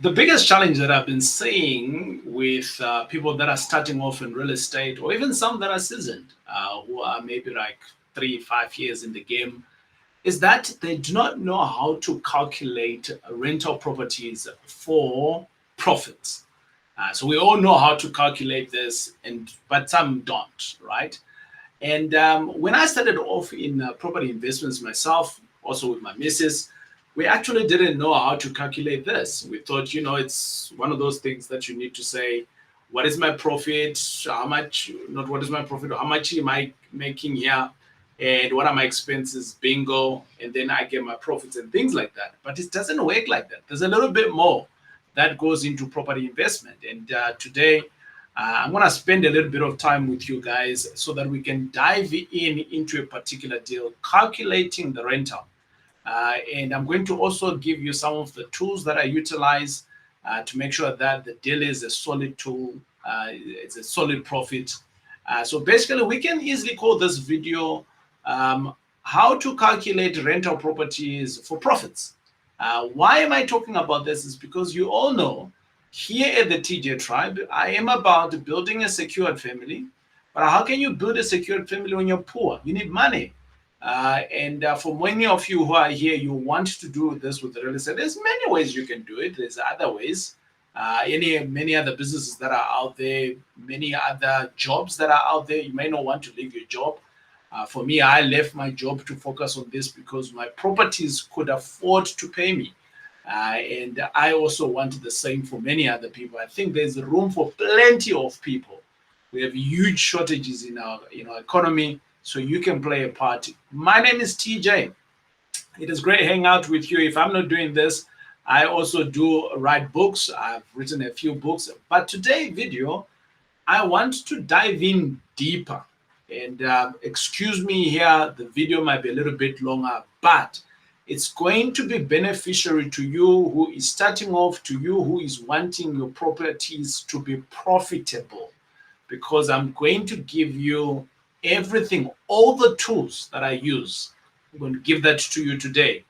The biggest challenge that I've been seeing with people that are starting off in real estate, or even some that are seasoned, who are maybe like 3, 5 years in the game, is that they do not know how to calculate rental properties for profits. So we all know how to calculate this, and but some don't, right? And when I started off in property investments myself, also with my missus, we actually didn't know how to calculate this. We thought, it's one of those things that you need to say, what is my profit? How much, not what is my profit, how much am I making here? And what are my expenses? Bingo. And then I get my profits and things like that. But it doesn't work like that. There's a little bit more that goes into property investment. And today, I'm going to spend a little bit of time with you guys so that we can dive in into a particular deal, calculating the rental. And I'm going to also give you some of the tools that I utilize to make sure that the deal is a solid tool, it's a solid profit. So basically, we can easily call this video how to calculate rental properties for profits. Why am I talking about this? Is because you all know here at the TJ Tribe, I am about building a secured family. But how can you build a secured family when you're poor? You need money. And for many of you who are here, you want to do this with real estate. There's many ways you can do it. There's other ways. Many other businesses that are out there, many other jobs that are out there. You may not want to leave your job. For me, I left my job to focus on this because my properties could afford to pay me. And I also want the same for many other people. I think there's room for plenty of people. We have huge shortages in our economy, so you can play a part. My name is TJ. It is great hanging out with you. If I'm not doing this, I also do write books. I've written a few books. But today video, I want to dive in deeper. And excuse me here, the video might be a little bit longer, but it's going to be beneficiary to you who is starting off, to you who is wanting your properties to be profitable, because I'm going to give you everything, all the tools that I use. I'm going to give that to you today.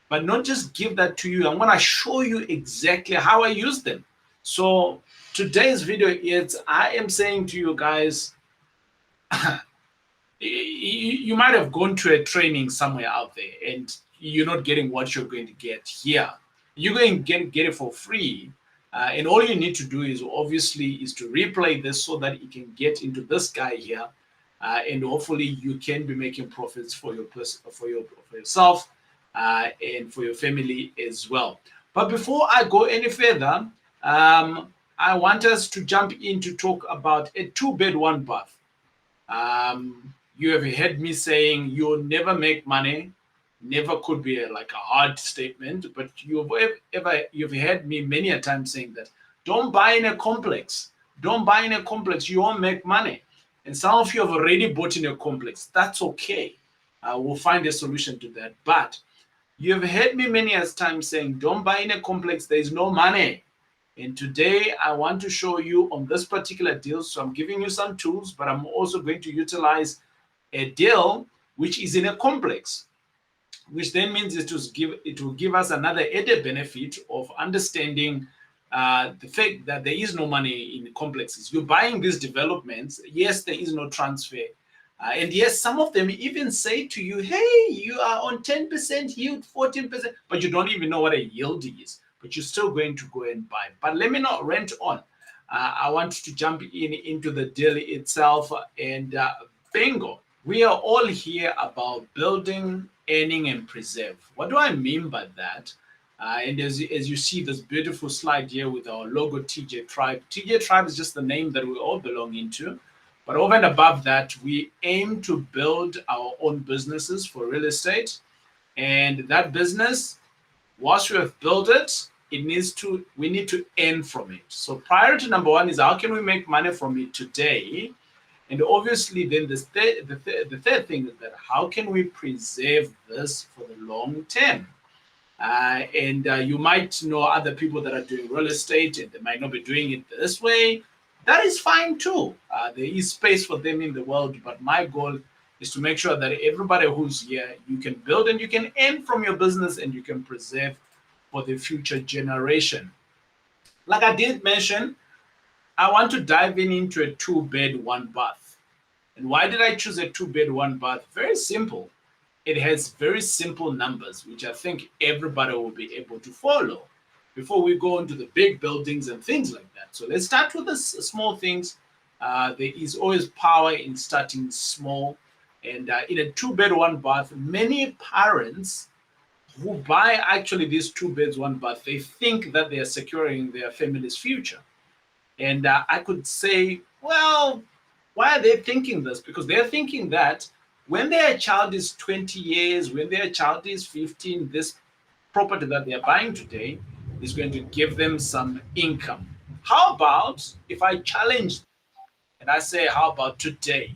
But not just give that to you, I'm going to show you exactly how I use them. So today's video is, I am saying to you guys, you might have gone to a training somewhere out there and you're not getting what you're going to get here. You're going to get it for free. And all you need to do is obviously is to replay this so that you can get into this guy here. And hopefully you can be making profits for yourself and for your family as well. But before I go any further, I want us to jump in to talk about a 2-bed, 1-bath. You have heard me saying you'll never make money. Never could be like a hard statement, but you've heard me many a time saying that don't buy in a complex. Don't buy in a complex. You won't make money. And some of you have already bought in a complex. That's okay. We'll find a solution to that. But you have heard me many a time saying don't buy in a complex. There is no money. And today I want to show you on this particular deal. So I'm giving you some tools, but I'm also going to utilize a deal which is in a complex, which then means it will give us another added benefit of understanding the fact that there is no money in complexes. You're buying these developments. Yes, there is no transfer. And yes, some of them even say to you, hey, you are on 10% yield, 14%, but you don't even know what a yield is, but you're still going to go and buy. But let me not rant on. I want to jump into the deal itself, and bingo. We are all here about building, earning, and preserve. What do I mean by that? And as you see this beautiful slide here with our logo TJ Tribe. TJ Tribe is just the name that we all belong into. But over and above that, we aim to build our own businesses for real estate. And that business, once we have built it, we need to earn from it. So priority number one is how can we make money from it today? And obviously, then the third thing is that how can we preserve this for the long term? You might know other people that are doing real estate and they might not be doing it this way. That is fine too. There is space for them in the world, but my goal is to make sure that everybody who's here, you can build and you can earn from your business and you can preserve for the future generation. Like I did mention, I want to dive into a 2-bed, 1-bath. And why did I choose a 2-bed, 1-bath? Very simple. It has very simple numbers, which I think everybody will be able to follow before we go into the big buildings and things like that. So let's start with the small things. There is always power in starting small. And in a 2-bed, 1-bath, many parents who buy actually these 2 beds, 1 bath, they think that they are securing their family's future. And I could say, well, why are they thinking this? Because they're thinking that when their child is 20 years, when their child is 15, this property that they're buying today is going to give them some income. How about if I challenge and I say, how about today?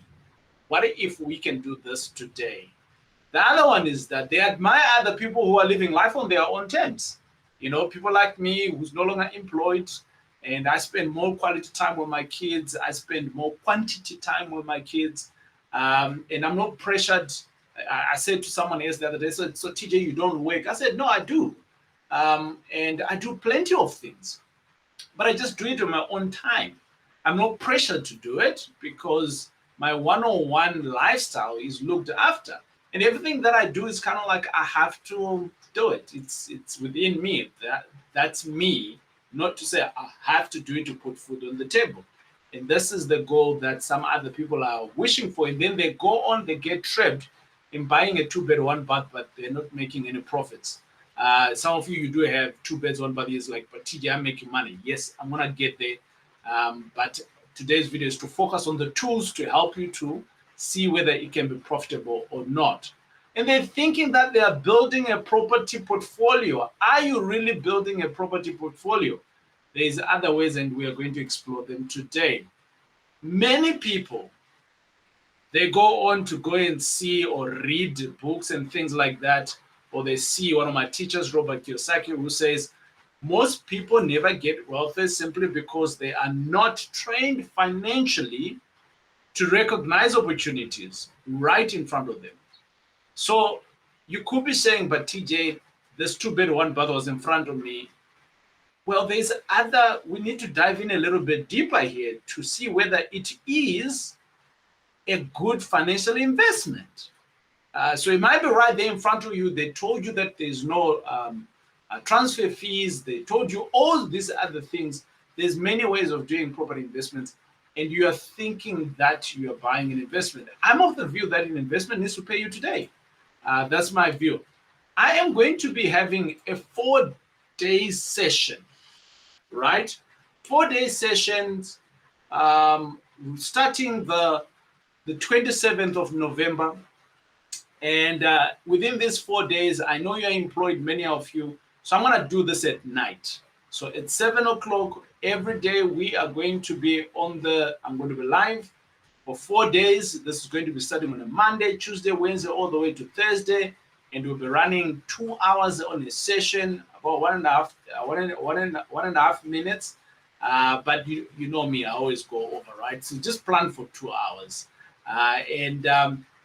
What if we can do this today? The other one is that they admire other people who are living life on their own terms. You know, people like me who's no longer employed, and I spend more quality time with my kids. I spend more quantity time with my kids, and I'm not pressured. I said to someone else the other day, so TJ, you don't work? I said, no, I do. And I do plenty of things, but I just do it on my own time. I'm not pressured to do it because my one-on-one lifestyle is looked after, and everything that I do is kind of like I have to do it. It's within me. That's me. Not to say I have to do it to put food on the table. And this is the goal that some other people are wishing for, and then they go on, they get trapped in buying a 2 bed, 1 bath, but they're not making any profits. Some of you do have 2 beds, 1 bath. Is like, but TJ, I'm making money. Yes, I'm gonna get there. But today's video is to focus on the tools to help you to see whether it can be profitable or not. And they're thinking that they are building a property portfolio. Are you really building a property portfolio? There's other ways, and we are going to explore them today. Many people, they go on to go and see or read books and things like that, or they see one of my teachers, Robert Kiyosaki, who says most people never get wealthy simply because they are not trained financially to recognize opportunities right in front of them. So you could be saying, but TJ, this 2 bed, 1 bath was in front of me. Well, we need to dive in a little bit deeper here to see whether it is a good financial investment. So it might be right there in front of you. They told you that there's no transfer fees. They told you all these other things. There's many ways of doing property investments, and you are thinking that you are buying an investment. I'm of the view that an investment needs to pay you today. That's my view. I am going to be having a 4-day session, right? 4-day sessions, starting the 27th of November. And within these 4 days, I know you're employed, many of you. So I'm going to do this at night. So at 7 o'clock every day, we are going to be I'm going to be live for 4 days. This is going to be starting on a Monday, Tuesday, Wednesday, all the way to Thursday. And we'll be running 2 hours on a session, about 1.5 minutes. But you know me, I always go over, right? So just plan for 2 hours.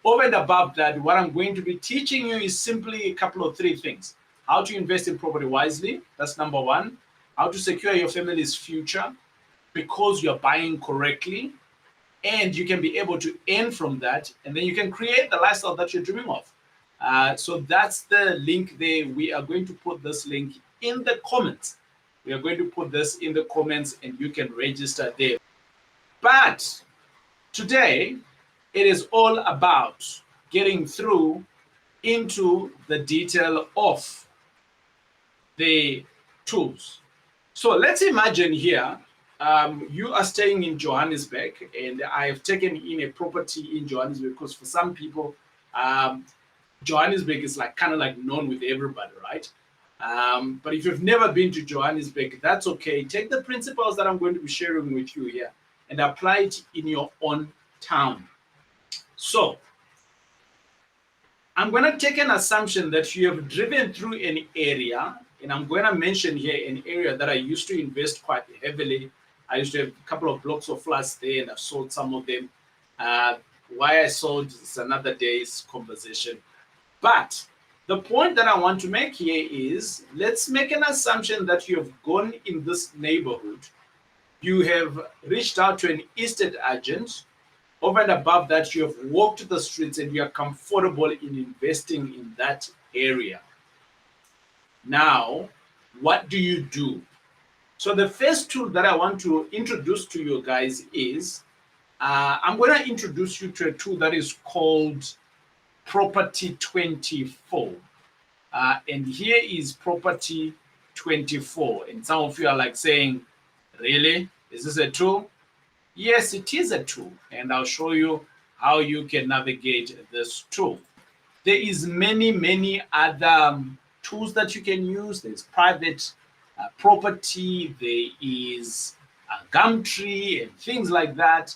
Over and above that, what I'm going to be teaching you is simply a couple of 3 things. How to invest in property wisely, that's number 1. How to secure your family's future because you're buying correctly, and you can be able to earn from that, and then you can create the lifestyle that you're dreaming of. So that's the link there. We are going to put this link in the comments. We are going to put this in the comments, and you can register there. But today, it is all about getting through into the detail of the tools. So let's imagine here, you are staying in Johannesburg, and I have taken in a property in Johannesburg because for some people, Johannesburg is like kind of like known with everybody, right? But if you've never been to Johannesburg, that's okay. Take the principles that I'm going to be sharing with you here and apply it in your own town. So I'm going to take an assumption that you have driven through an area, and I'm going to mention here an area that I used to invest quite heavily. I used to have a couple of blocks of flats there, and I've sold some of them. Why I sold is another day's conversation. But The point that I want to make here is, let's make an assumption that you have gone in this neighborhood. You have reached out to an estate agent. Over and above that, you have walked the streets and you are comfortable in investing in that area. Now, what do you do? So the first tool that I want to introduce to you guys is, I'm going to introduce you to a tool that is called Property 24. And here is Property 24. And some of you are like saying, really? Is this a tool? Yes, it is a tool. And I'll show you how you can navigate this tool. There is many other tools that you can use. There's private property, there is Gumtree and things like that.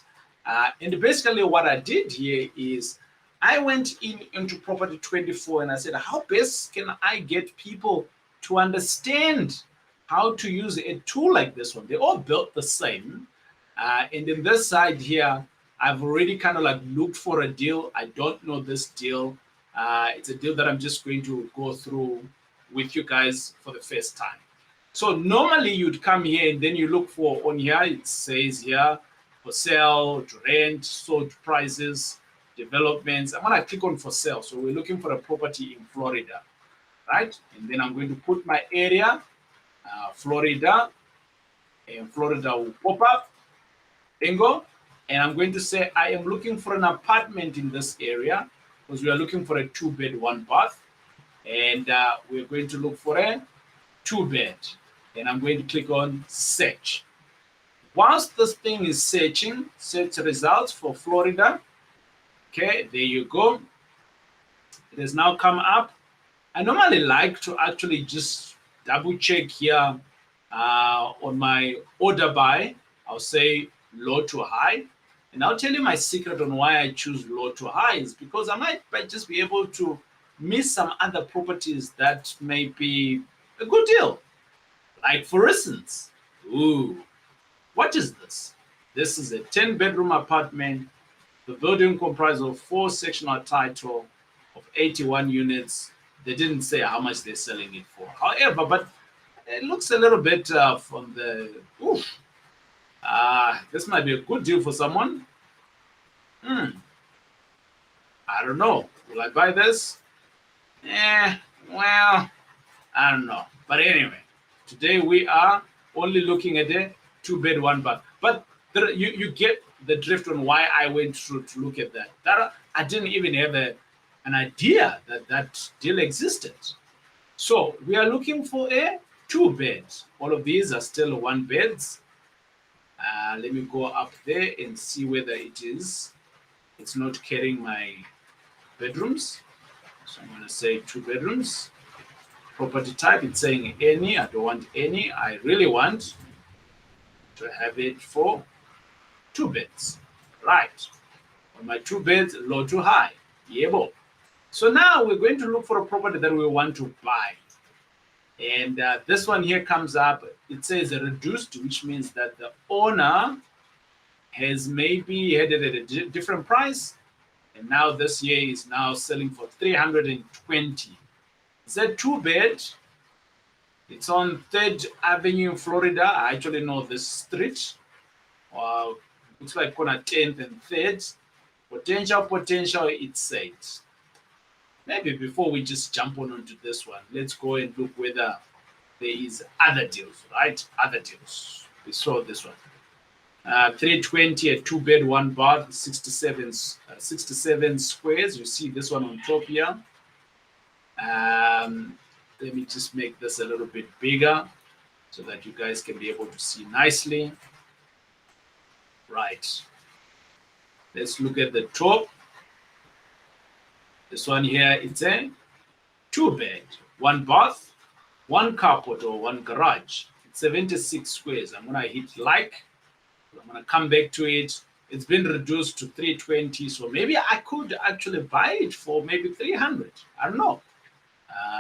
And basically what I did here is I went into Property 24 and I said, how best can I get people to understand how to use a tool like this one? They all built the same. And in this side here, I've already kind of like looked for a deal. I don't know this deal. It's a deal that I'm just going to go through with you guys for the first time. So normally you'd come here and then you look for, on here, it says here, for sale, to rent, sold prices, developments. I'm going to click on for sale. So we're looking for a property in Florida, right? And then I'm going to put my area, Florida, and Florida will pop up. Bingo. And I'm going to say I am looking for an apartment in this area because we are looking for a 2-bed, 1-bath. And we're going to look for a 2-bed. And I'm going to click on search. Whilst this thing is searching, search results for Florida. Okay, there you go. It has now come up. I normally like to actually just double check here on my order by. I'll say low to high. And I'll tell you my secret on why I choose low to high is because I might just be able to miss some other properties that may be a good deal. Like for instance, what is this? This is a 10-bedroom apartment. The building comprises of 4 sectional title of 81 units. They didn't say how much they're selling it for. However, but it looks a little bit from the, this might be a good deal for someone. I don't know. Will I buy this? Well, I don't know. But anyway, today we are only looking at a 2-bed, 1-bath. But you get the drift on why I went through to look at that. I didn't even have an idea that deal existed. So we are looking for a 2-bed. All of these are still 1-beds. Let me go up there and see whether it's not carrying my bedrooms. So I'm going to say 2 bedrooms. Property type, it's saying any. I don't want any. I really want to have it for 2 beds. Right. On my 2 beds, low to high. Yebo. So now we're going to look for a property that we want to buy. And this one here comes up. It says reduced, which means that the owner has maybe had it at a different price. And now this year is now selling for 320. It's a 2-bed. It's on 3rd Avenue, Florida. I actually know this street. Looks like corner 10th and 3rd. Potential, it says. Maybe before we just jump onto this one, let's go and look whether there is other deals, right? Other deals. We saw this one. 320, a 2-bed, 1-bath, 67 squares. You see this one on top here. Let me just make this a little bit bigger so that you guys can be able to see nicely. Right. Let's look at the top. This one here, it's a 2-bed, 1-bath, 1 carport or 1 garage. It's 76 squares. I'm going to hit like. I'm going to come back to it. It's been reduced to 320. So maybe I could actually buy it for maybe 300. I don't know.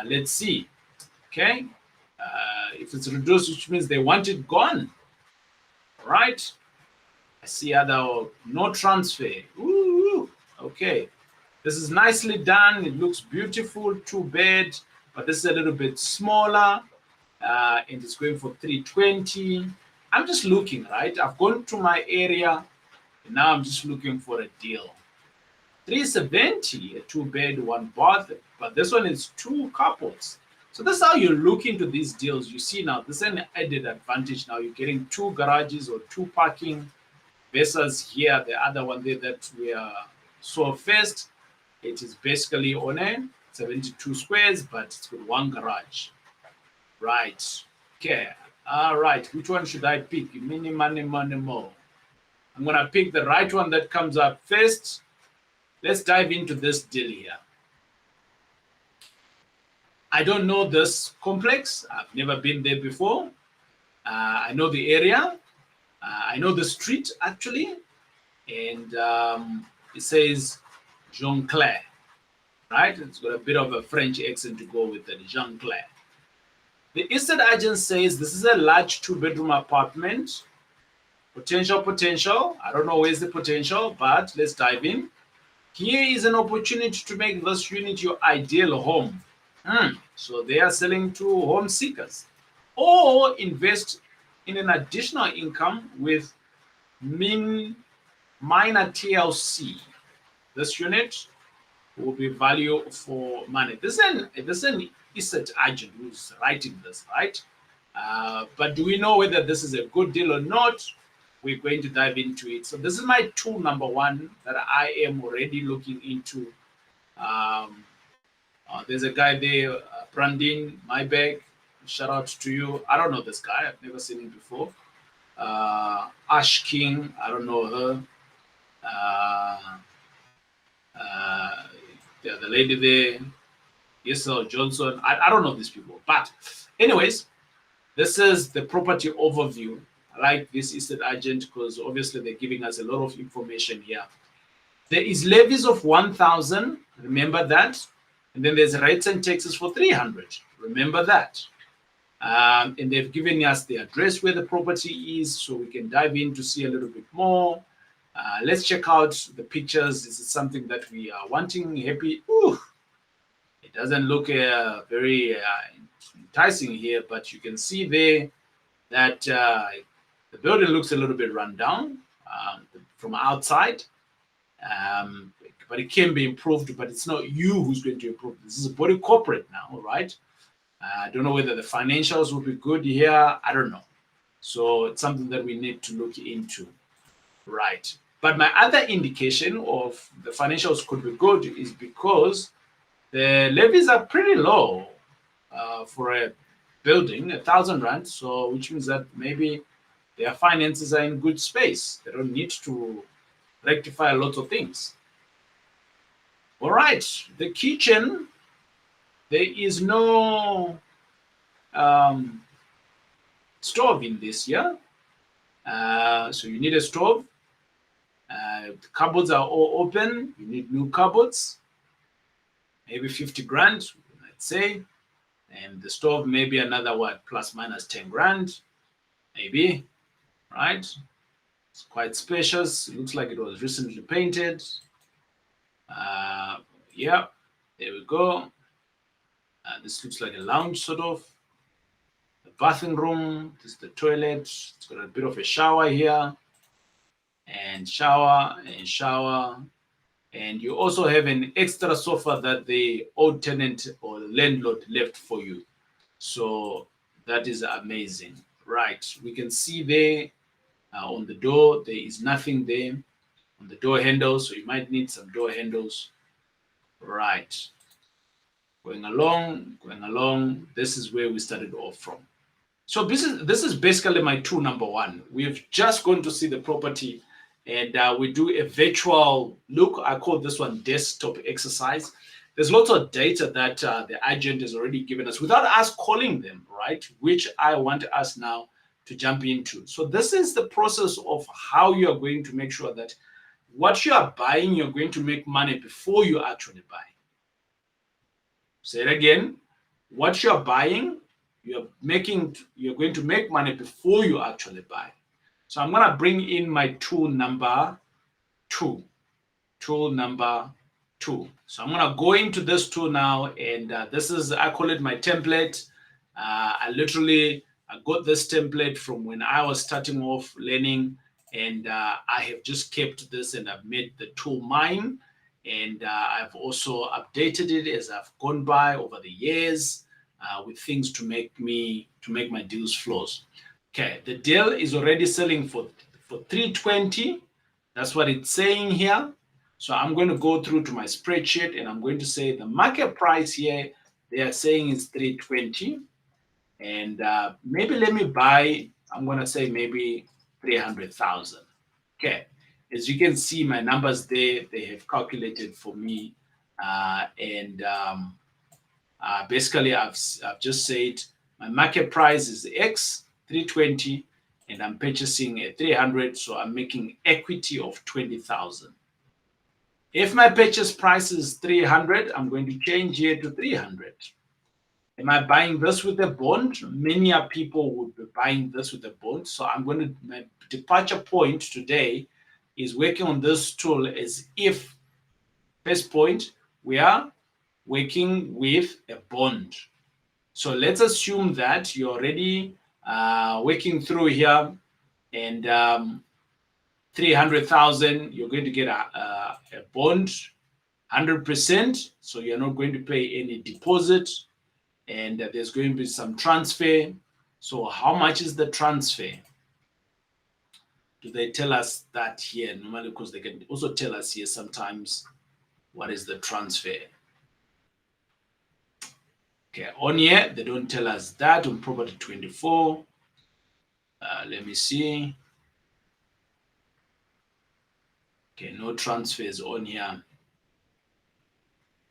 Let's see. Okay. If it's reduced, which means they want it gone. All right. I see other no transfer. Ooh, okay. This is nicely done. It looks beautiful, 2-bed, but this is a little bit smaller, and it's going for 320. I'm just looking, right? I've gone to my area, and now I'm just looking for a deal. 370, a 2-bed, 1-bath, but this one is 2 couples. So that's how you look into these deals. You see now, this is an added advantage. Now you're getting 2 garages or 2 parking versus here, the other one there that we saw first. It is basically on a 72 squares, but it's got 1 garage. Right. Okay. All right. Which one should I pick? Mini, money, money, more. I'm going to pick the right one that comes up first. Let's dive into this deal here. I don't know this complex. I've never been there before. I know the area. I know the street, actually. And it says Jean Claire, right? It's got a bit of a French accent to go with it, Jean Claire. The estate agent says this is a large 2-bedroom apartment. Potential. I don't know where's the potential, but let's dive in. Here is an opportunity to make this unit your ideal home. So they are selling to home seekers, or invest in an additional income with minor TLC. This unit will be value for money. This is an estate agent who's writing this, right? But do we know whether this is a good deal or not? We're going to dive into it. So this is my tool number 1 that I am already looking into. There's a guy there, Brandin, my bag. Shout out to you. I don't know this guy. I've never seen him before. Ash King. I don't know her. The lady there, Yesel Johnson. I don't know these people. But anyways, this is the property overview. I like this estate agent because obviously they're giving us a lot of information here. There is levies of 1,000. Remember that. And then there's rates and taxes for 300. Remember that. And they've given us the address where the property is, so we can dive in to see a little bit more. Let's check out the pictures. This is something that we are wanting. Happy. Ooh, it doesn't look very enticing here, but you can see there that the building looks a little bit run down from outside. But it can be improved, but it's not you who's going to improve. This is a body corporate now, right? I don't know whether the financials will be good here. I don't know. So it's something that we need to look into, right? But my other indication of the financials could be good is because the levies are pretty low for a building, 1,000 rand. So which means that maybe their finances are in good space. They don't need to rectify a lot of things. All right, the kitchen, there is no stove in this here. So you need a stove. The cupboards are all open. You need new cupboards, maybe 50 grand, let's say. And the stove, maybe another plus minus 10 grand, maybe, right? It's quite spacious. It looks like it was recently painted. Yeah, there we go. This looks like a lounge sort of. The bathing room, this is the toilet. It's got a bit of a shower here. And shower. And you also have an extra sofa that the old tenant or landlord left for you. So that is amazing. Right, we can see there on the door, there is nothing there on the door handles, so you might need some door handles. Right, going along, this is where we started off from. So this is basically my tool number 1. We've just gone to see the property, and we do a virtual look. I call this one desktop exercise. There's lots of data that the agent has already given us without us calling them, right? Which I want us now to jump into. So this is the process of how you are going to make sure that what you are buying, you're going to make money before you actually buy. Say it again. What you're buying, you're going to make money before you actually buy. So I'm going to bring in my tool number 2. Tool number tool. So I'm going to go into this tool now, and this is, I call it my template. I got this template from when I was starting off learning, and I have just kept this and I've made the tool mine. And I've also updated it as I've gone by over the years with things to make my deals flows. Okay, the deal is already selling for 320. That's what it's saying here. So I'm going to go through to my spreadsheet and I'm going to say the market price here, they are saying is 320. And maybe let me buy, I'm going to say maybe 300,000. Okay, as you can see, my numbers there, they have calculated for me. Basically, I've just said my market price is X, 320, and I'm purchasing at 300, so I'm making equity of 20,000. If my purchase price is 300, I'm going to change here to 300. Am I buying this with a bond? Many people would be buying this with a bond. So my departure point today is working on this tool as if, first point, we are working with a bond. So let's assume that you're already working through here, and 300,000, you're going to get a bond, 100%. So you're not going to pay any deposit, and there's going to be some transfer. So how much is the transfer? Do they tell us that here? Normally, because they can also tell us here sometimes what is the transfer. Okay, on here, they don't tell us that on Property 24. Let me see. Okay, no transfers on here.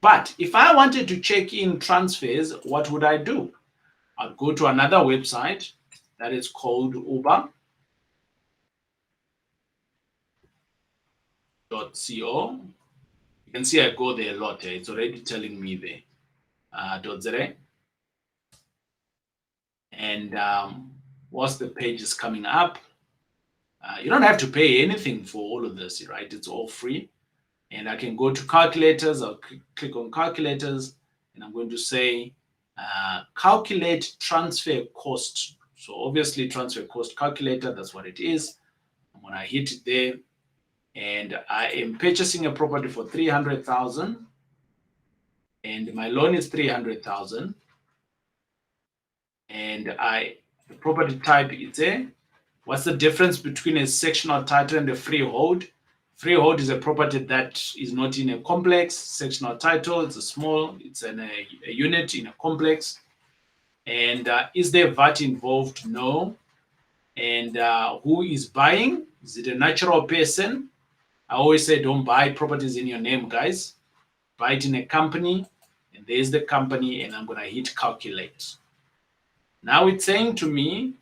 But if I wanted to check in transfers, what would I do? I'd go to another website that is called Uber.co. You can see I go there a lot. It's already telling me there. .za. And once the page is coming up, you don't have to pay anything for all of this, right? It's all free. And I can go to calculators. I'll click on calculators, and I'm going to say calculate transfer cost. So obviously transfer cost calculator, that's what it is. I'm going to hit it there, and I am purchasing a property for 300,000, and my loan is 300,000, and the property type is there. What's the difference between a sectional title and a freehold? Freehold is a property that is not in a complex. Sectional title, it's a unit in a complex. And is there VAT involved? No. And who is buying? Is it a natural person? I always say don't buy properties in your name, guys. Buy it in a company, and there's the company, and I'm going to hit calculate. Now it's saying to me,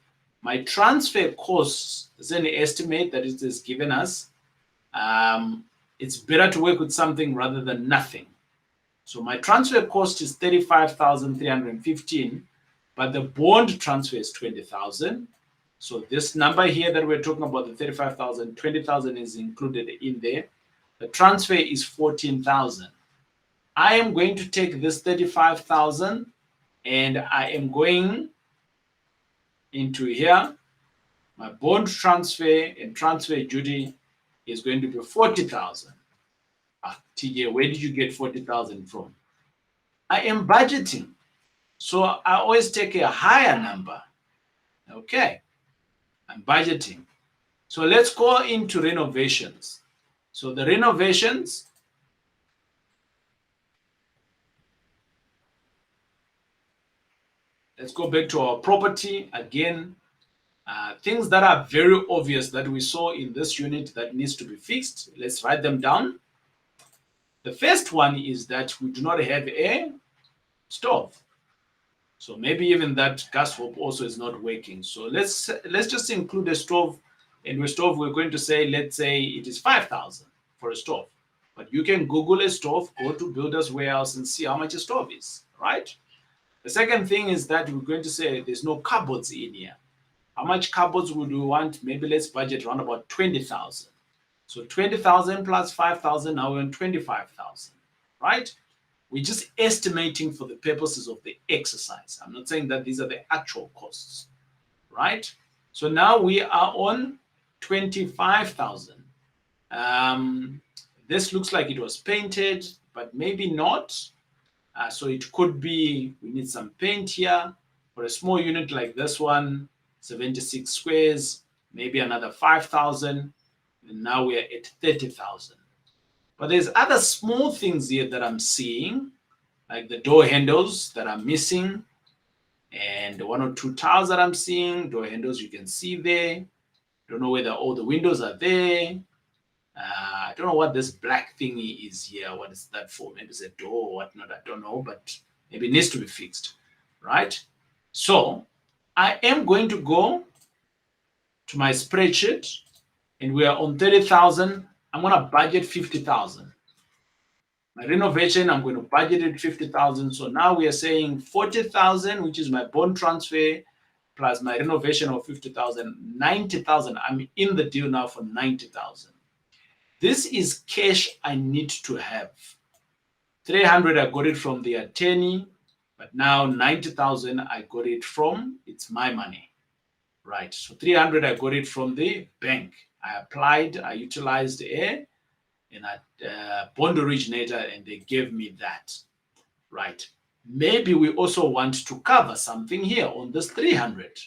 my transfer costs is an estimate that it is given us. It's better to work with something rather than nothing. So my transfer cost is 35,315, but the bond transfer is 20,000. So this number here that we're talking about, the 35,000, 20,000 is included in there. The transfer is 14,000. I am going to take this 35,000 and I am going into here. My bond transfer and transfer duty is going to be 40,000. TJ, where did you get 40,000 from? I am budgeting. So I always take a higher number. Okay. I'm budgeting. So let's go into renovations. So the renovations, let's go back to our property again. Things that are very obvious that we saw in this unit that needs to be fixed. Let's write them down. The first one is that we do not have a stove. So maybe even that gas hob also is not working. So let's just include a stove. And with stove, we're going to say, let's say it is 5,000 for a stove. But you can Google a stove, go to Builders Warehouse and see how much a stove is, right? The second thing is that we're going to say there's no cupboards in here. How much cupboards would we want? Maybe let's budget around about 20,000. So 20,000 plus 5,000, now we're on 25,000. right? We're just estimating for the purposes of the exercise. I'm not saying that these are the actual costs, right? So now we are on 25,000. This looks like it was painted, but maybe not. So it could be, we need some paint here. For a small unit like this one, 76 squares, maybe another 5,000. And now we're at 30,000. But there's other small things here that I'm seeing, like the door handles that are missing, and one or two tiles that I'm seeing. Door handles you can see there. Don't know whether all the windows are there. I don't know what this black thingy is here. What is that for? Maybe it's a door or whatnot. I don't know, but maybe it needs to be fixed, right? So I am going to go to my spreadsheet, and we are on 30,000. I'm going to budget 50,000. My renovation, I'm going to budget it 50,000. So now we are saying 40,000, which is my bond transfer, plus my renovation of 50,000, 90,000. I'm in the deal now for 90,000. This is cash I need to have. 300, I got it from the attorney, but now 90,000, I got it from, it's my money, right? So 300, I got it from the bank. I applied, I utilized a bond originator, and they gave me that, right? Maybe we also want to cover something here on this 300.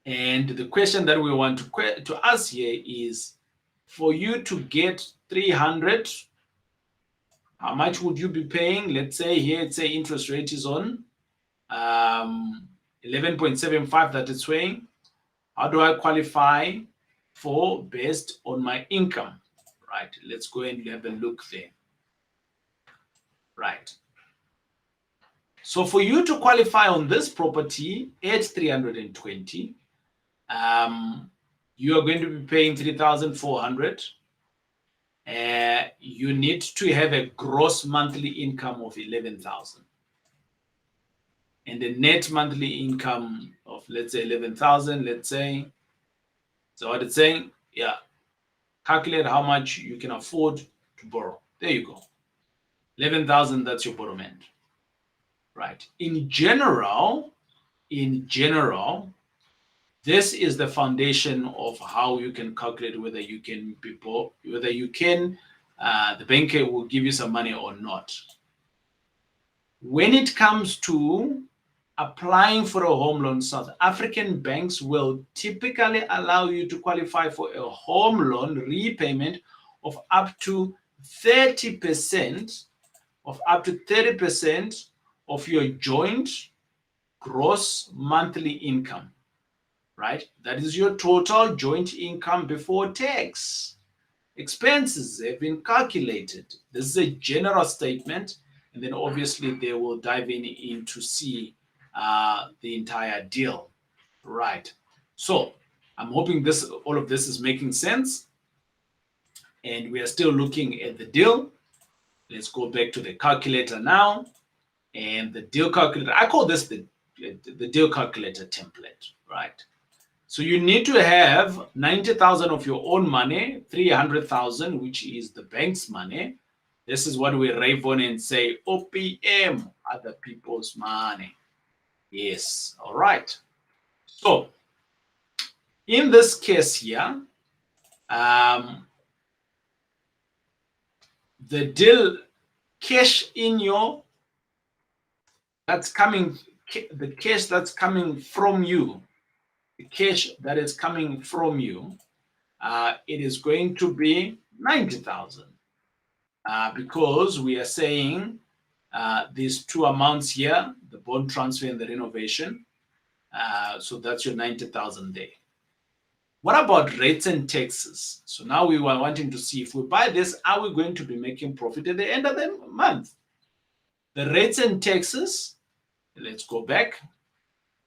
And the question that we want to ask here is, for you to get 300, how much would you be paying? Let's say here, it's say interest rate is on 11.75 that it's saying. How do I qualify for based on my income? Right, let's go and have a look there. Right. So for you to qualify on this property at 320, you are going to be paying 3,400. You need to have a gross monthly income of 11,000. And the net monthly income of, let's say, 11,000, let's say. So what it's saying, yeah, calculate how much you can afford to borrow. There you go. 11,000, that's your bottom end. Right. In general, this is the foundation of how you can calculate whether you can be bought, whether you can, the banker will give you some money or not. When it comes to applying for a home loan, South African banks will typically allow you to qualify for a home loan repayment of up to 30% of your joint gross monthly income, right? That is your total joint income before tax. Expenses have been calculated. This is a general statement, and then obviously they will dive in to see the entire deal, right? So I'm hoping all of this is making sense, and we are still looking at the deal. Let's go back to the calculator now, and the deal calculator. I call this the deal calculator template, right? So you need to have 90,000 of your own money, 300,000, which is the bank's money. This is what we rave on and say, OPM, other people's money. Yes, all right. So in this case here, the deal cash in your, that's coming, the cash that's coming from you, the cash that is coming from you, it is going to be 90,000 because we are saying these two amounts here, the bond transfer and the renovation. So that's your 90,000 there. What about rates and taxes? So now we were wanting to see if we buy this, are we going to be making profit at the end of the month? The rates and taxes, let's go back.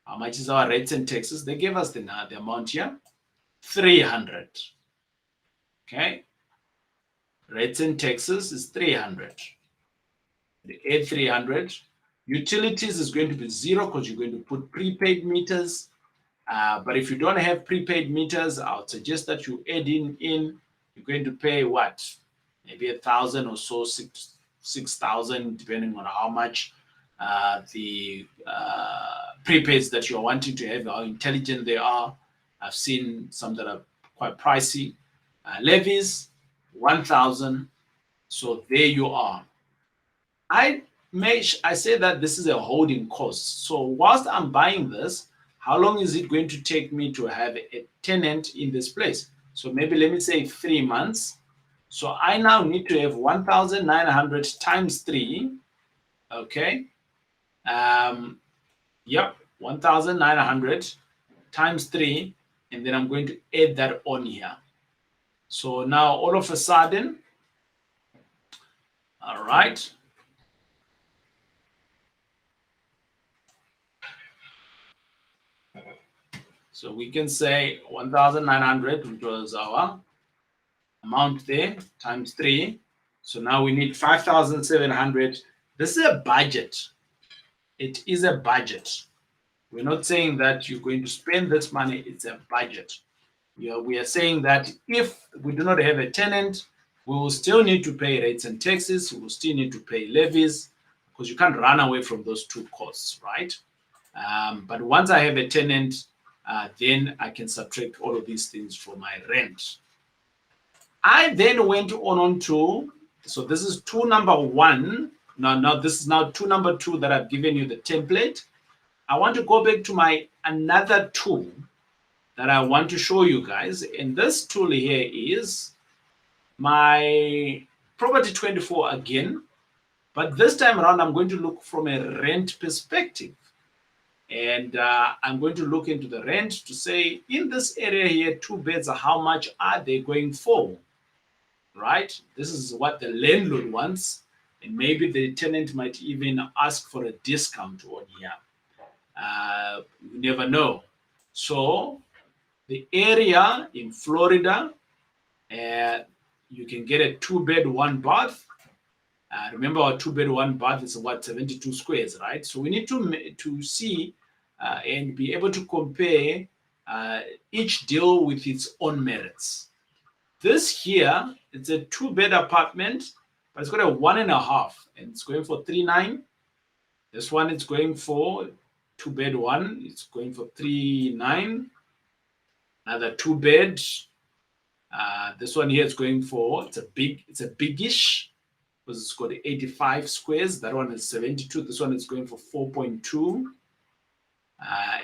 How much is our rates and taxes? They gave us the amount here, 300. Okay. Rates and taxes is 300. The A300. Utilities is going to be 0 because you're going to put prepaid meters. But if you don't have prepaid meters, I would suggest that you add in, you're going to pay what? maybe 1,000 or so, 6,000, depending on how much the prepaids that you're wanting to have, how intelligent they are. I've seen some that are quite pricey. Levies, 1,000. So there you are. I say that this is a holding cost. So whilst I'm buying this, how long is it going to take me to have a tenant in this place? So maybe let me say 3 months. So I now need to have 1,900 times 3. Okay. Yep, 1,900 times 3. And then I'm going to add that on here. So now all of a sudden, all right. So we can say 1,900, which was our amount there, times 3. So now we need 5,700. This is a budget. It is a budget. We're not saying that you're going to spend this money. It's a budget. We are saying that if we do not have a tenant, we will still need to pay rates and taxes. We will still need to pay levies, because you can't run away from those two costs, right? But once I have a tenant, then I can subtract all of these things from my rent. I then went on to, so this is tool number 1. Now this is now tool number 2 that I've given you the template. I want to go back to my another tool that I want to show you guys. And this tool here is my Property 24 again. But this time around, I'm going to look from a rent perspective. And I'm going to look into the rent to say, in this area here, 2 beds, how much are they going for? Right? This is what the landlord wants. And maybe the tenant might even ask for a discount on here. You never know. So the area in Florida, you can get a 2-bed, 1-bath. Remember, our 2-bed, 1-bath is what, 72 squares, right? So we need to see and be able to compare each deal with its own merits. This here, it's a 2-bed apartment, but it's got a 1.5, and it's going for 3.9. This one is going for 2-bed 1. It's going for 3.9. Another 2-bed. This one here is going for, it's a biggish, because it's got 85 squares. That one is 72. This one is going for 4.2.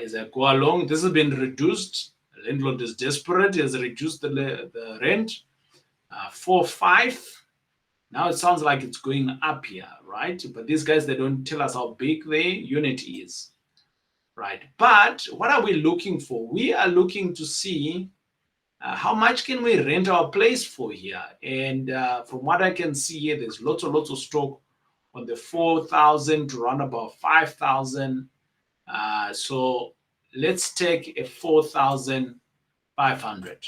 As I go along, this has been reduced. The landlord is desperate. He has reduced the rent. 4.5. Now it sounds like it's going up here, right? But these guys, they don't tell us how big the unit is, right? But what are we looking for? We are looking to see how much can we rent our place for here. And from what I can see here, there's lots of stock on the 4,000 to around about 5,000. So let's take a 4,500.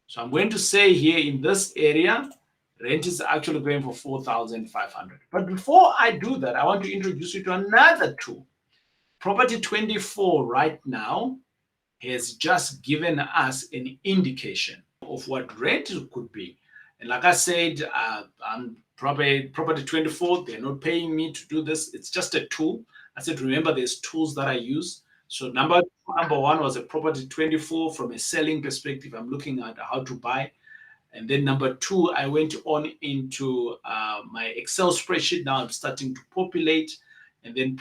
So I'm going to say here in this area, rent is actually going for 4,500. But before I do that, I want to introduce you to another tool. Property 24 right now has just given us an indication of what rent could be. And like I said, I'm Property 24, they're not paying me to do this. It's just a tool. I said, remember, there's tools that I use. So number 1 was a Property 24 from a selling perspective. I'm looking at how to buy. And then number 2, I went on into my Excel spreadsheet. Now I'm starting to populate. And then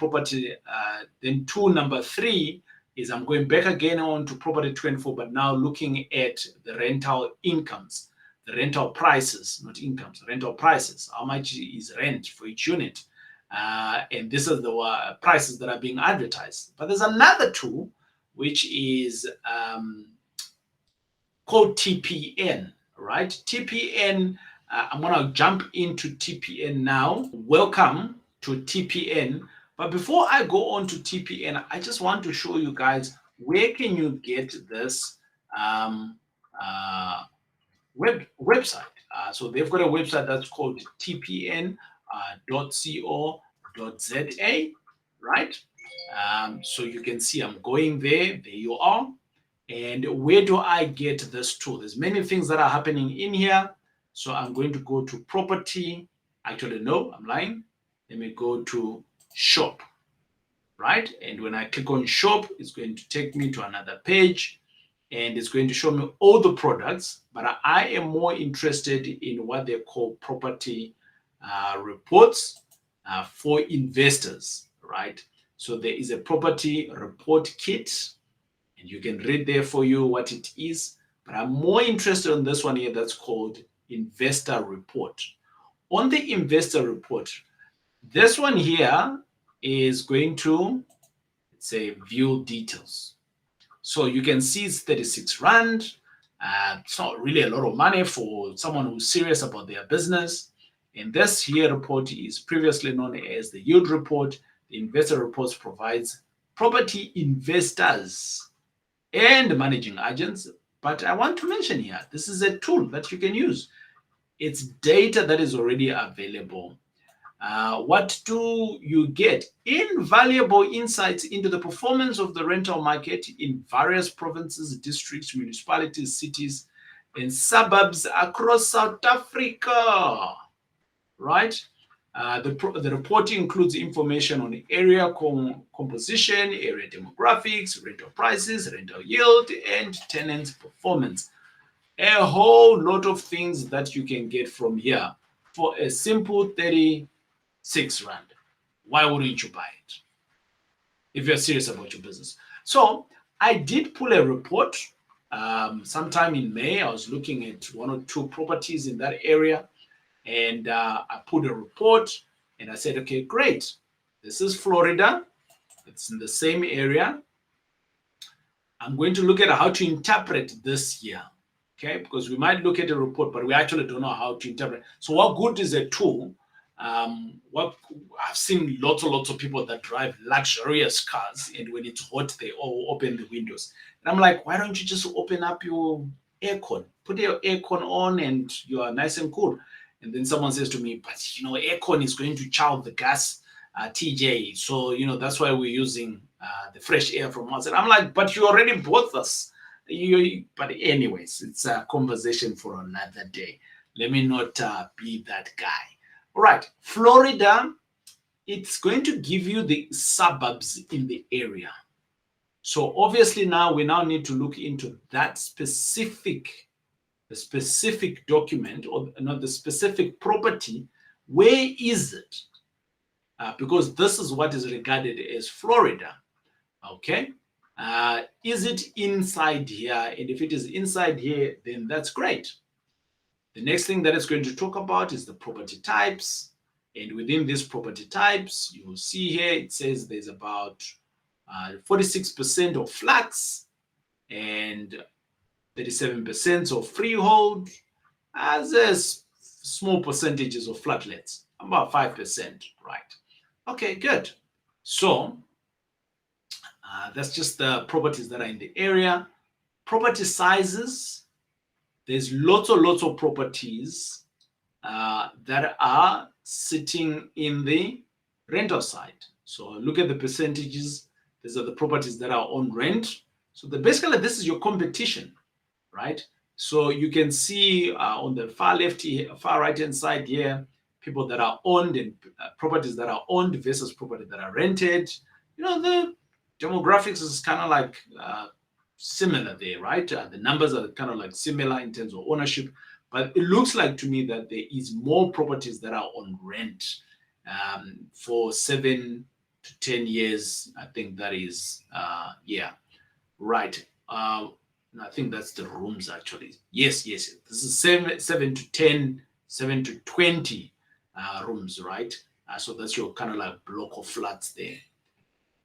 then tool number 3 is I'm going back again on to Property 24, but now looking at the rental incomes, the rental prices, not incomes, rental prices. How much is rent for each unit? And this is the prices that are being advertised. But there's another tool, which is called TPN, right? TPN, I'm going to jump into TPN now. Welcome to TPN. But before I go on to TPN, I just want to show you guys where can you get this website. So they've got a website that's called tpn.co.za, right? So you can see I'm going there. There you are. And where do I get this tool? There's many things that are happening in here. So I'm going to go to property. Actually, no, I'm lying. Let me go to shop, right? And when I click on shop, it's going to take me to another page and it's going to show me all the products. But I am more interested in what they call property reports for investors, right? So there is a property report kit, and you can read there for you what it is. But I'm more interested in this one here that's called investor report. On the investor report, this one here is going to say view details. So you can see it's 36 Rand. It's not really a lot of money for someone who's serious about their business. And this here report is previously known as the yield report. The investor reports provides property investors and managing agents. But I want to mention here, this is a tool that you can use. It's data that is already available. What do you get? Invaluable insights into the performance of the rental market in various provinces, districts, municipalities, cities, and suburbs across South Africa. Right? The report includes information on area composition, area demographics, rental prices, rental yield, and tenants' performance. A whole lot of things that you can get from here for a simple 36 Rand. Why wouldn't you buy it if you're serious about your business? So I did pull a report sometime in May. I was looking at one or two properties in that area, and I put a report and I said, okay, great. This is Florida. It's in the same area. I'm going to look at how to interpret this here. Okay, because we might look at a report, but we actually don't know how to interpret. So what good is a tool? What I've seen lots of people that drive luxurious cars, and when it's hot, they all open the windows. And I'm like, why don't you just open up your aircon, put your aircon on, and you are nice and cool. And then someone says to me, but aircon is going to chow the gas, TJ. So that's why we're using the fresh air from outside. I'm like, but you already bought this. But anyways, it's a conversation for another day. Let me not be that guy. All right, Florida, it's going to give you the suburbs in the area. So obviously now we need to look into that specific document, or not the specific property. Where is it? Because this is what is regarded as Florida. Okay. Is it inside here? And if it is inside here, then that's great. The next thing that it's going to talk about is the property types. And within these property types, you will see here, it says there's about 46% of flats and 37% of freehold, as a small percentages of flatlets, about 5%, right? Okay, good. So that's just the properties that are in the area. Property sizes, there's lots of properties that are sitting in the rental side. So look at the percentages. These are the properties that are on rent. So basically, this is your competition, right? So you can see on the far right hand side here, people that are owned and properties that are owned versus properties that are rented. The demographics is kind of like similar there, right? The numbers are kind of like similar in terms of ownership, but it looks like to me that there is more properties that are on rent for 7 to 10 years. I think that is, yeah, right. I think that's the rooms actually. Yes. This is 7 to 10, 7 to 20 rooms, right? So that's your kind of like block of flats there.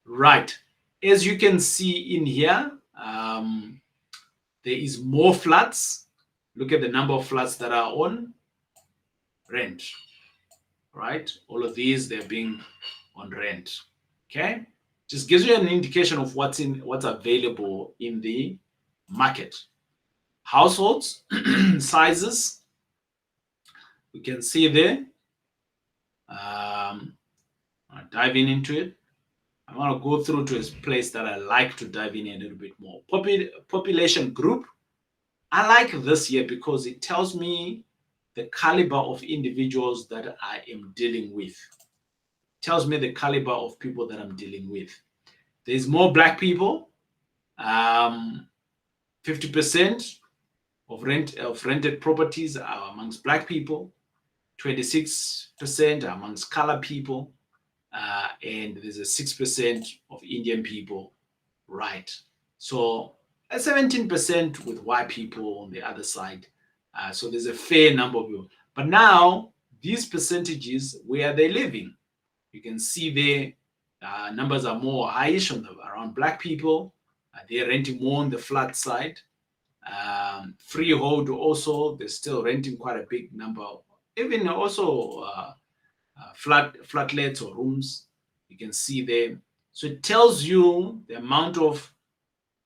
Right. As you can see in here, there is more flats. Look at the number of flats that are on rent, right? All of these, they're being on rent, okay? Just gives you an indication of what's available in the market. Households, sizes, we can see there. Diving into it. I want to go through to a place that I like to dive in a little bit more. Population group. I like this here because it tells me the caliber of individuals that I am dealing with. Tells me the caliber of people that I'm dealing with. There's more black people. 50% of rented properties are amongst black people. 26% are amongst colored people. And there's a 6% of Indian people, right? So a 17% with white people on the other side. So there's a fair number of people. But now these percentages, where are they living? You can see the numbers are more highish around black people. They're renting more on the flat side. Freehold also, they're still renting quite a big number. Even also flatlets or rooms, you can see there. So it tells you the amount of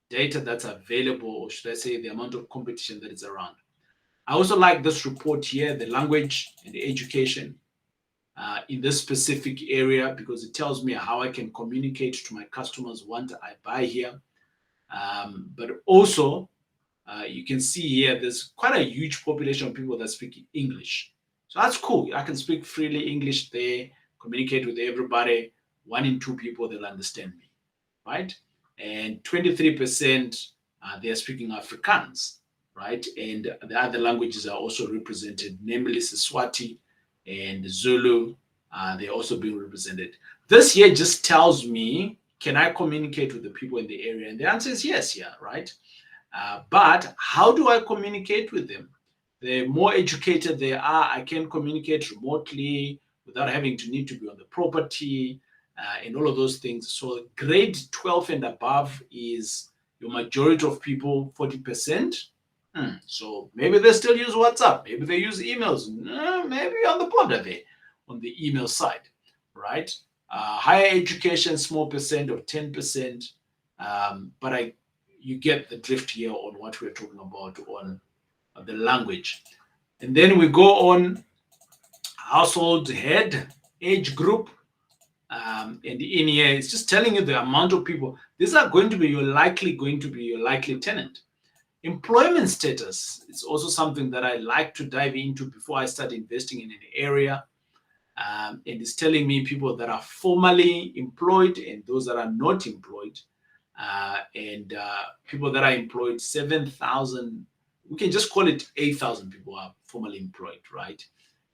data that's available, or should I say the amount of competition that is around. I also like this report here, the language and the education in this specific area, because it tells me how I can communicate to my customers once I buy here. But also, you can see here, there's quite a huge population of people that speak English. So that's cool. I can speak freely English there, communicate with everybody. 1 in 2 people, they'll understand me, right? And 23%, they're speaking Afrikaans, right? And the other languages are also represented, namely Siswati and Zulu. They're also being represented. This here just tells me, can I communicate with the people in the area? And the answer is yes, yeah, right? But how do I communicate with them? The more educated they are, I can communicate remotely without having to need to be on the property and all of those things. So grade 12 and above is your majority of people, 40%. So maybe they still use WhatsApp. Maybe they use emails. Maybe on the border there, on the email side, right? Higher education, small percent of 10%. But you get the drift here on what we're talking about on the language. And then we go on household head, age group. And in here, it's just telling you the amount of people. These are going to be your likely tenant. Employment status is also something that I like to dive into before I start investing in an area. And it's telling me people that are formally employed and those that are not employed. And people that are employed, 7,000, we can just call it 8,000 people are formally employed, right?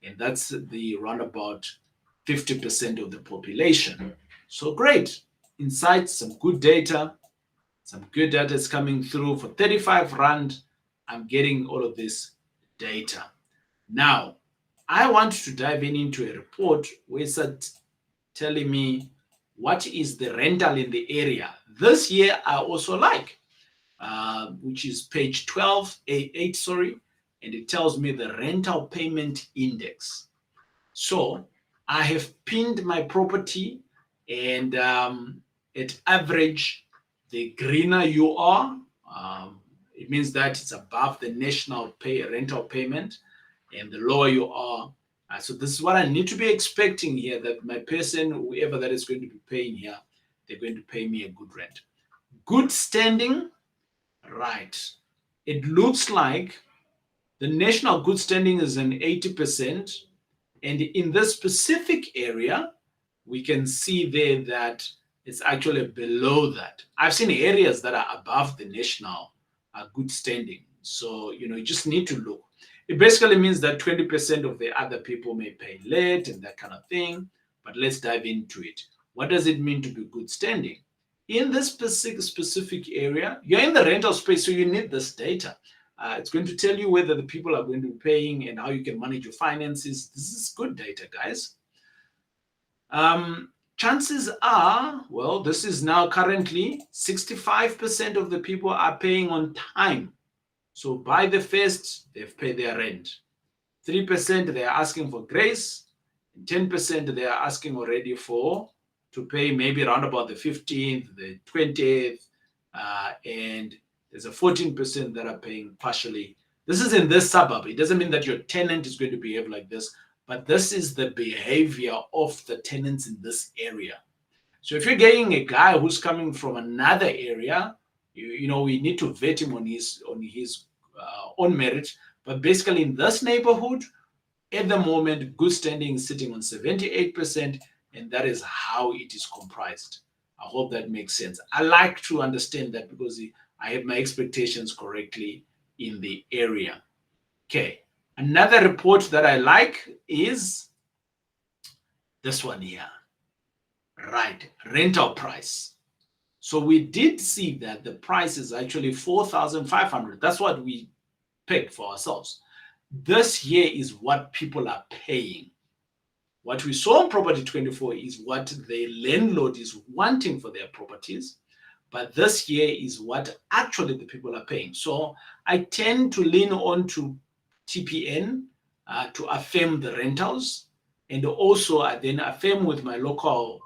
And that's the roundabout 50% of the population. So great. Insights, some good data. Some good data is coming through. For 35 Rand, I'm getting all of this data. Now, I want to dive into a report where it's telling me what is the rental in the area. This year, I also like, which is page 8, sorry, and it tells me the rental payment index. So I have pinned my property, and at average, the greener you are, it means that it's above the national rental payment, and the lower you are. So this is what I need to be expecting here, that my person, whoever that is going to be paying here, they're going to pay me a good rent. Good standing, right. It looks like the national good standing is an 80%. And in this specific area, we can see there that it's actually below that. I've seen areas that are above the national good standing. So, you just need to look. It basically means that 20% of the other people may pay late and that kind of thing. But let's dive into it. What does it mean to be good standing? In this specific area, you're in the rental space, so you need this data. It's going to tell you whether the people are going to be paying and how you can manage your finances. This is good data, guys. Chances are, well, this is now currently 65% of the people are paying on time. So by the 1st, they've paid their rent. 3% they are asking for grace. And 10% they are asking already to pay maybe around about the 15th, the 20th, and there's a 14% that are paying partially. This is in this suburb. It doesn't mean that your tenant is going to behave like this, but this is the behavior of the tenants in this area. So if you're getting a guy who's coming from another area, we need to vet him on his own merit. But basically, in this neighborhood, At the moment, good standing is sitting on 78%, and that is how it is comprised. I hope that makes sense. I like to understand that because I have my expectations correctly in the area. Okay. Another report that I like is this one here. Right. Rental price. So we did see that the price is actually 4,500. That's what we picked for ourselves. This year is what people are paying. What we saw on Property 24 is what the landlord is wanting for their properties. But this year is what actually the people are paying. So I tend to lean on to TPN to affirm the rentals, and also I then affirm with my local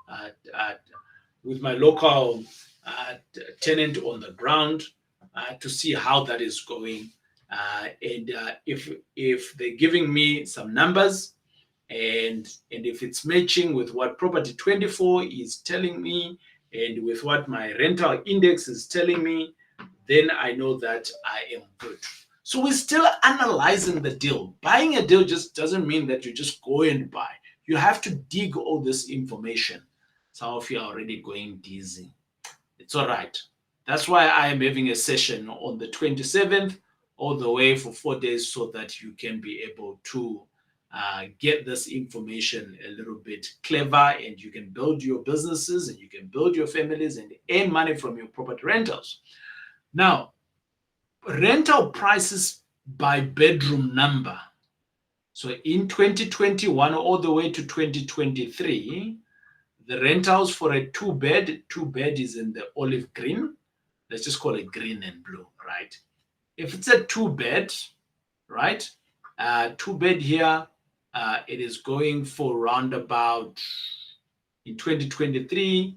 tenant on the ground to see how that is going. If they're giving me some numbers, and if it's matching with what Property 24 is telling me and with what my rental index is telling me, then I know that I am good. So we're still analyzing the deal. Buying a deal just doesn't mean that you just go and buy. You have to dig all this information. Some of you are already going dizzy. It's all right. That's why I am having a session on the 27th all the way for 4 days so that you can be able to get this information a little bit clever, and you can build your businesses and you can build your families and earn money from your property rentals. Now, rental prices by bedroom number. So in 2021 all the way to 2023, the rentals for a two bed is in the olive green. Let's just call it green and blue, right? If it's a two bed, right? Two bed here, it is going for roundabout in 2023.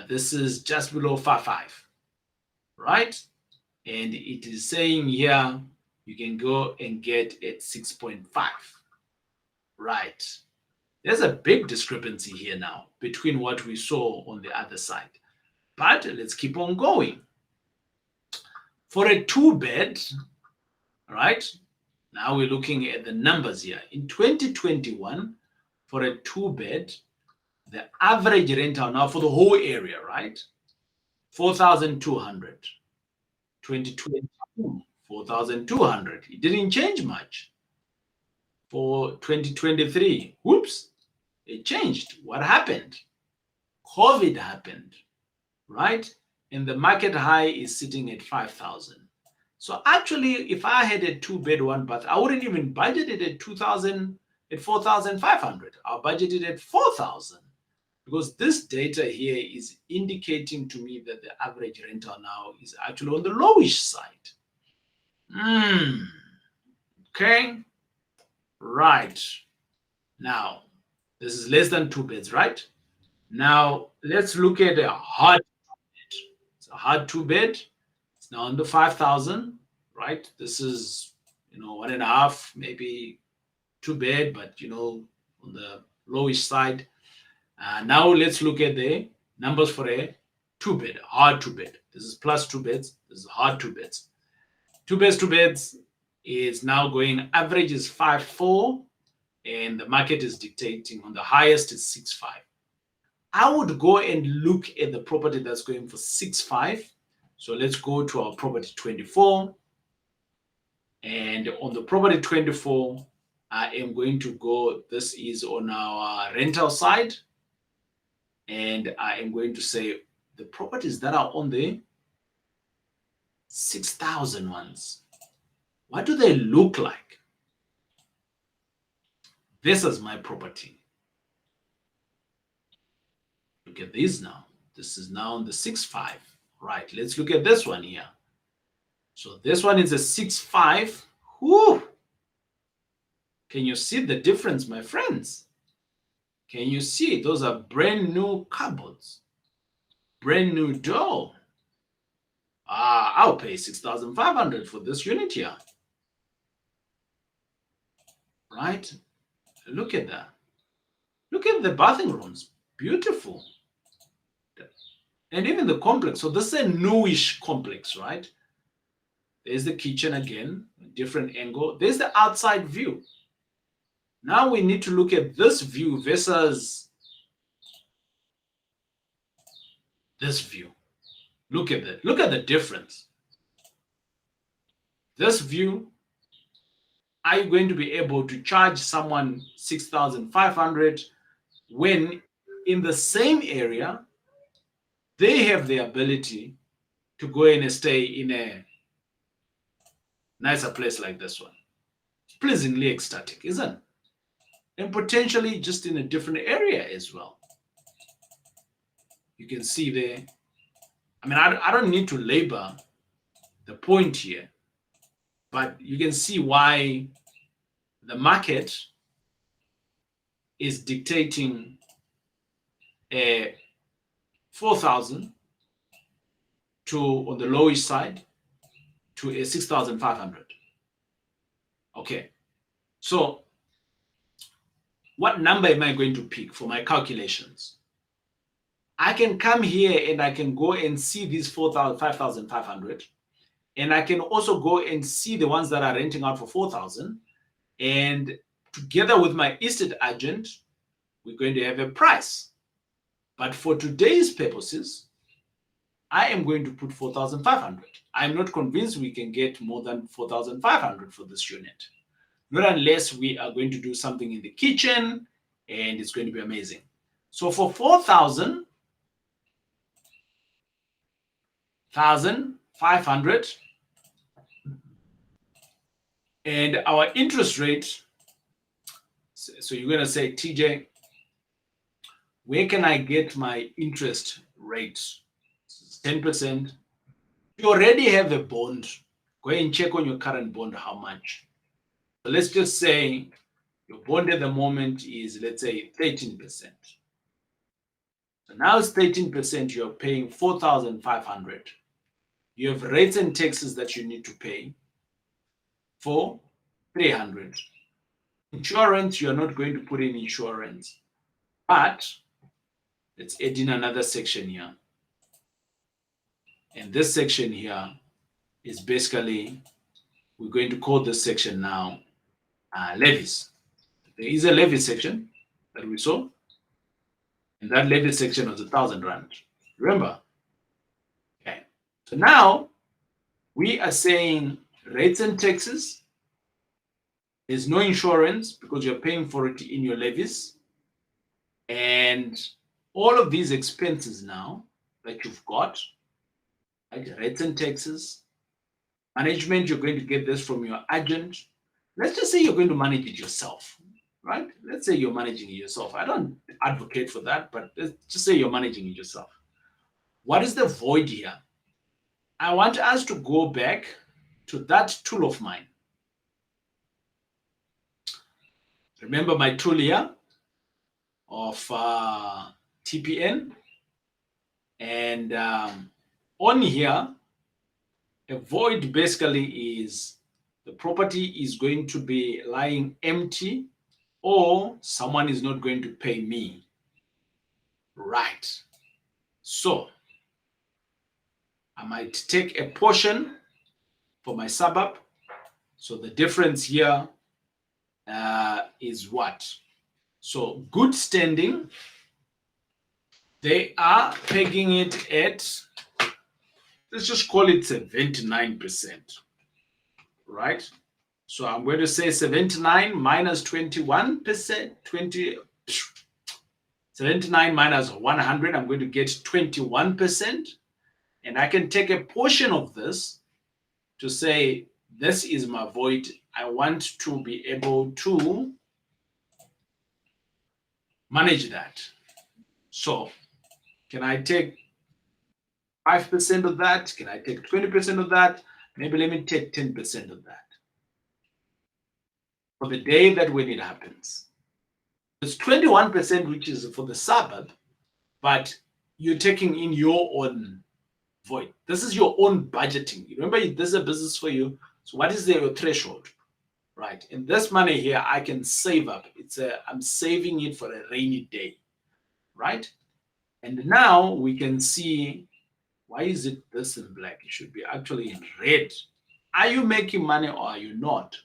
This is just below 5.5, right? And it is saying here you can go and get at 6.5, right? There's a big discrepancy here now between what we saw on the other side. But let's keep on going. For a two bed, right? Now we're looking at the numbers here. In 2021, for a two bed, the average rental now for the whole area, right? 4,200. 2022, 4,200. It didn't change much. For 2023, whoops, it changed. What happened? COVID happened, right? And the market high is sitting at 5,000. So actually, if I had a two bed, one bath, I wouldn't even budget it at 2,000, at 4,500. I'll budget it at 4,000, because this data here is indicating to me that the average rental now is actually on the lowish side. Okay. Right. Now, this is less than two beds, right? Now, let's look at a hard bed. It's a hard two bed. It's now under 5,000, right? This is, 1.5, maybe two bed, but, on the lowish side. Now, let's look at the numbers for a two bed, hard two bed. This is plus two beds. This is hard two beds. Two beds is now going, average is 5.4, and the market is dictating on the highest is 6.5. I would go and look at the property that's going for 6.5. So let's go to our Property 24. And on the Property 24, I am going to go, this is on our rental side. And I am going to say the properties that are on the 6,000 ones, what do they look like? This is my property. Look at this now. This is now on the 6.5. Right, let's look at this one here. So this one is a 6.5. Whoo! Can you see the difference, my friends? Can you see? Those are brand new cupboards. Brand new door. I'll pay 6,500 for this unit here. Right? Look at that. Look at the bathing rooms. Beautiful. And even the complex. So this is a newish complex, right? There's the kitchen again, different angle. There's the outside view. Now we need to look at this view versus this view. Look at that. Look at the difference. This view, are you going to be able to charge someone 6,500 when in the same area they have the ability to go in and stay in a nicer place like this one? It's pleasingly ecstatic, isn't it? And potentially just in a different area as well. You can see there. I mean, I don't need to labor the point here, but you can see why the market is dictating a 4,000 to, on the lowish side, to a 6,500. Okay, so what number am I going to pick for my calculations? I can come here and I can go and see these 4,000, 5,500, and I can also go and see the ones that are renting out for 4,000, and together with my estate agent, we're going to have a price. But for today's purposes, I am going to put 4,500. I'm not convinced we can get more than 4,500 for this unit. Not unless we are going to do something in the kitchen and it's going to be amazing. So for 4,000, 1,500, and our interest rate, so you're going to say, TJ, where can I get my interest rate? 10%. You already have a bond. Go and check on your current bond how much. So let's just say your bond at the moment is, let's say, 13%. So now it's 13%, you're paying 4,500. You have rates and taxes that you need to pay for 300. Insurance, you're not going to put in insurance. But let's add in another section here. And this section here is basically, we're going to call this section now levies. There is a levy section that we saw, and that levy section was 1,000 rand. Remember? Okay. So now we are saying rates and taxes. There's no insurance because you're paying for it in your levies. And all of these expenses now that you've got, like rates and taxes, management, you're going to get this from your agent. Let's just say you're going to manage it yourself, right? Let's say you're managing it yourself. I don't advocate for that, but let's just say you're managing it yourself. What is the void here? I want us to go back to that tool of mine. Remember my tool here of TPN? And on here, a void basically is the property is going to be lying empty or someone is not going to pay me. Right. So I might take a portion for my suburb. So the difference here is what? So good standing, they are pegging it at, let's just call it 79%, right? So I'm going to say 79 minus 21%, 79 minus 100, I'm going to get 21%. And I can take a portion of this to say, this is my void. I want to be able to manage that. So can I take 5% of that? Can I take 20% of that? Maybe let me take 10% of that for the day that when it happens. It's 21%, which is for the suburb, but you're taking in your own void. This is your own budgeting. Remember, this is a business for you. So what is your threshold? Right. And this money here, I can save up. I'm saving it for a rainy day. Right. And now we can see, why is it this in black? It should be actually in red. Are you making money or are you not?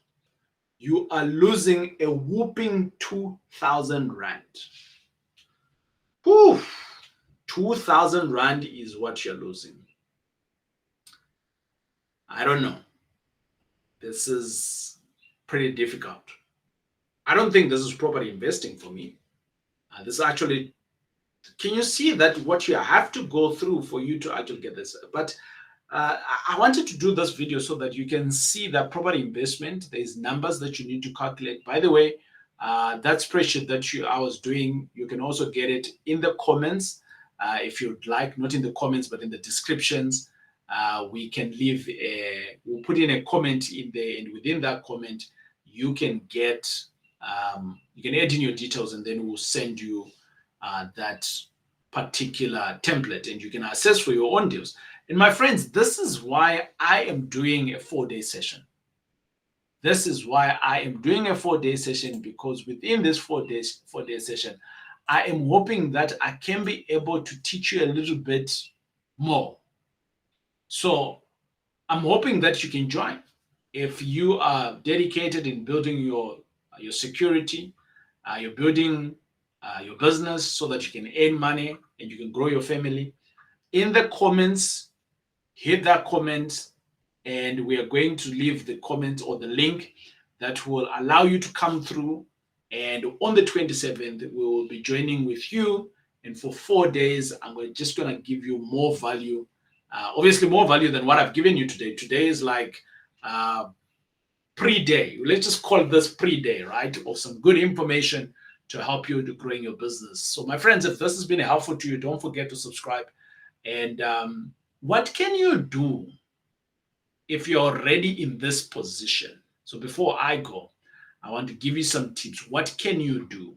you are losing a whooping 2,000 Rand. Whew, 2,000 Rand is what you're losing. I don't know. This is pretty difficult. I don't think this is property investing for me. This actually, can you see that what you have to go through for you to actually get this? But I wanted to do this video so that you can see that property investment, there's numbers that you need to calculate. By the way, that spreadsheet that I was doing, you can also get it in the comments if you'd like, not in the comments, but in the descriptions. We can leave we'll put in a comment in there, and within that comment, you can get, you can add in your details, and then we'll send you that particular template, and you can assess for your own deals. And my friends, this is why I am doing a 4-day session. This is why I am doing a 4-day session, because within this 4-day session, I am hoping that I can be able to teach you a little bit more. So I'm hoping that you can join. If you are dedicated in building your security, you're building your business so that you can earn money and you can grow your family, in the comments, hit that comment, and we are going to leave the comment or the link that will allow you to come through. And on the 27th, we will be joining with you. And for 4 days, I'm just going to give you more value. Obviously, more value than what I've given you today. Today is like pre-day. Let's just call this pre-day, right? Of some good information to help you to growing your business. So, my friends, if this has been helpful to you, don't forget to subscribe. And what can you do if you're already in this position? So before I go, I want to give you some tips. What can you do?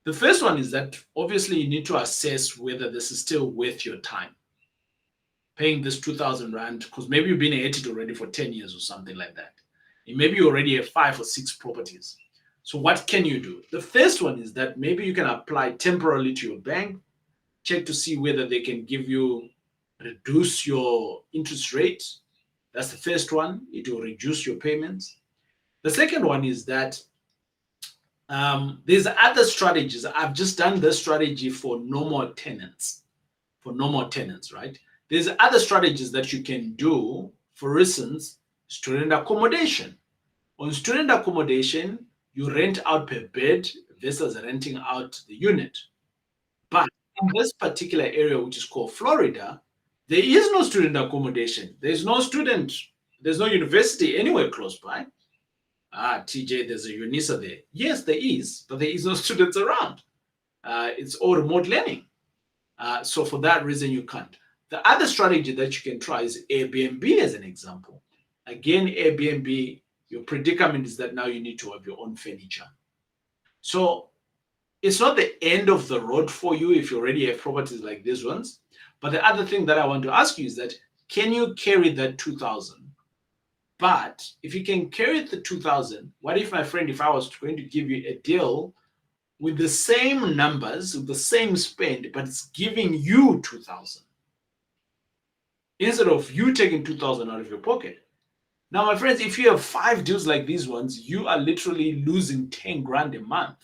The first one is that obviously you need to assess whether this is still worth your time. Paying this 2,000 Rand, because maybe you've been at it already for 10 years or something like that. And maybe you already have 5 or 6 properties. So what can you do? The first one is that maybe you can apply temporarily to your bank, check to see whether they can give you, reduce your interest rate. That's the first one. It will reduce your payments. The second one is that there's other strategies. I've just done this strategy for no more tenants. For no more tenants, right? There's other strategies that you can do. For instance, student accommodation. On student accommodation, you rent out per bed versus renting out the unit. But in this particular area, which is called Florida, there is no student accommodation. There's no university anywhere close by. TJ, there's a UNISA there. Yes, there is, but there is no students around. It's all remote learning. So for that reason, you can't. The other strategy that you can try is Airbnb as an example. Again, Airbnb, your predicament is that now you need to have your own furniture. So it's not the end of the road for you if you already have properties like these ones. But the other thing that I want to ask you is that, can you carry that 2,000? But if you can carry the 2,000, what if, my friend, if I was going to give you a deal with the same numbers, with the same spend, but it's giving you 2,000? Instead of you taking 2,000 out of your pocket. Now, my friends, if you have 5 deals like these ones, you are literally losing 10 grand a month,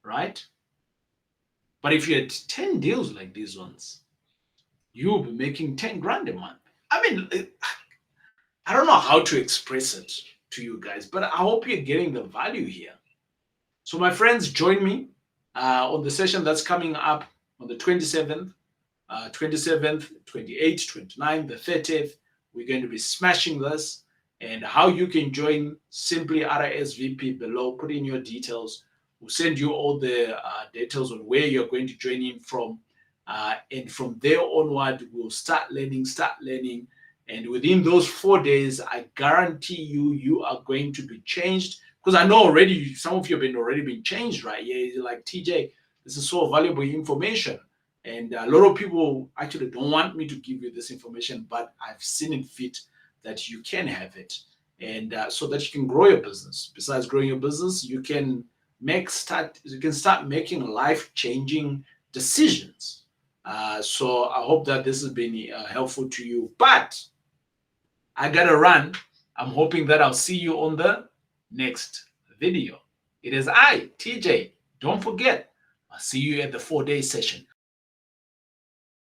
right? But if you had 10 deals like these ones, you'll be making 10 grand a month. I mean, I don't know how to express it to you guys, but I hope you're getting the value here. So my friends, join me on the session that's coming up on the 27th, 28th, 29th, the 30th. We're going to be smashing this. And how you can join, simply RSVP below, put in your details. We'll send you all the details on where you're going to join in from. And from there onward, we'll start learning. And within those 4 days, I guarantee you, you are going to be changed. Because I know already, some of you have already been changed, right? Yeah, you're like, TJ, this is so valuable information. And a lot of people actually don't want me to give you this information, but I've seen it fit that you can have it. And so that you can grow your business. Besides growing your business, you can start making life-changing decisions. So I hope that this has been helpful to you. But I gotta run. I'm hoping that I'll see you on the next video. It is I, TJ. Don't forget, I'll see you at the 4-day session.